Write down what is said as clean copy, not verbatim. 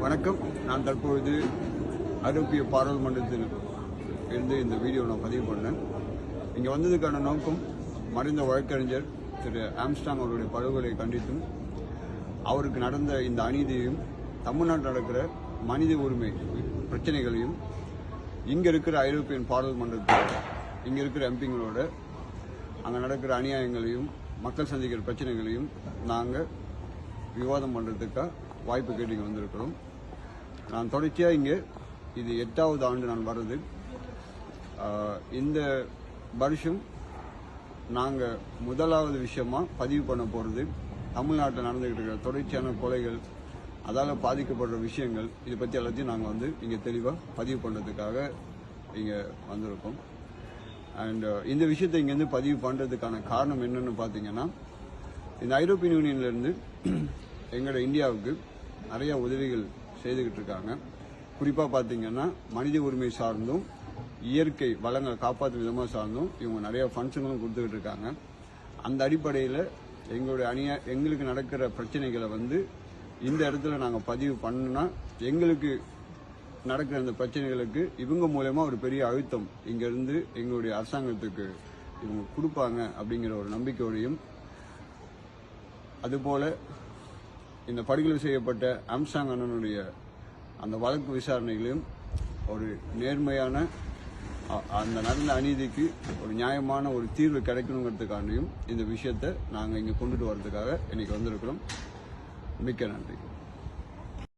வணக்கம். நான் தற்பொழுது ஐரோப்பிய பாராளுமன்றத்தில் இருந்து இந்த வீடியோ நான் பதிவு பண்ணேன். இங்கே வந்ததுக்கான நோக்கம் மறைந்த வழக்கறிஞர் திரு ஆம்ஸ்ட்ராங் அவருடைய படுகொலை கண்டித்தும் அவருக்கு நடந்த இந்த அநீதியையும் தமிழ்நாட்டில் நடக்கிற மனித உரிமை பிரச்சனைகளையும் இங்கே இருக்கிற ஐரோப்பியன் பாராளுமன்றத்தில் இங்கே இருக்கிற எம்பிங்களோட அங்கே நடக்கிற அநியாயங்களையும் மக்கள் சந்திக்கிற பிரச்சனைகளையும் நாங்கள் விவாதம் பண்ணுறதுக்காக வாய்ப்பு கேட்டு இங்கே வந்திருக்கிறோம். நான் தொடர்ச்சியாக இங்கே இது 8வது ஆண்டு நான் வர்றது. இந்த வருஷம் நாங்கள் முதலாவது விஷயமாக பதிவு பண்ண போகிறது தமிழ்நாட்டில் நடந்துகிட்டு இருக்கிற தொடர்ச்சியான கொலைகள், அதால் பாதிக்கப்படுற விஷயங்கள், இதை பற்றி எல்லாத்தையும் நாங்கள் இங்கே தெளிவாக பதிவு பண்ணுறதுக்காக இங்கே வந்திருக்கோம். அண்ட் இந்த விஷயத்தை இங்கேருந்து பதிவு பண்ணுறதுக்கான காரணம் என்னென்னு பார்த்தீங்கன்னா, இந்த ஐரோப்பியன் யூனியன்லேருந்து எங்களோட இந்தியாவுக்கு நிறைய உதவிகள் செய்துக்கிட்டு இருக்காங்க. குறிப்பாக பார்த்தீங்கன்னா மனித உரிமை சார்ந்தும் இயற்கை வளங்களை காப்பாற்றும் விதமாக சார்ந்தும் இவங்க நிறைய ஃபண்ட்ஸுங்களும் கொடுத்துக்கிட்டு இருக்காங்க. அந்த அடிப்படையில் எங்களுக்கு நடக்கிற பிரச்சனைகளை இந்த இடத்துல நாங்கள் பதிவு பண்ணோன்னா எங்களுக்கு நடக்கிற அந்த பிரச்சனைகளுக்கு இவங்க மூலமா ஒரு பெரிய அழுத்தம் இங்கிருந்து எங்களுடைய அரசாங்கத்துக்கு இவங்க கொடுப்பாங்க அப்படிங்கிற ஒரு நம்பிக்கையோடையும், அதுபோல இந்த படுகொலை செய்யப்பட்ட ஆம்ஸ்ட்ராங் அண்ணனுடைய அந்த வழக்கு விசாரணைகளையும் ஒரு நேர்மையான அந்த நடந்த அநீதிக்கு ஒரு நியாயமான ஒரு தீர்வு கிடைக்கணுங்கிறதுக்காண்டியும் இந்த விஷயத்தை நாங்கள் இங்கே கொண்டுட்டு வர்றதுக்காக இன்னைக்கு வந்திருக்கிறோம். மிக்க நன்றி.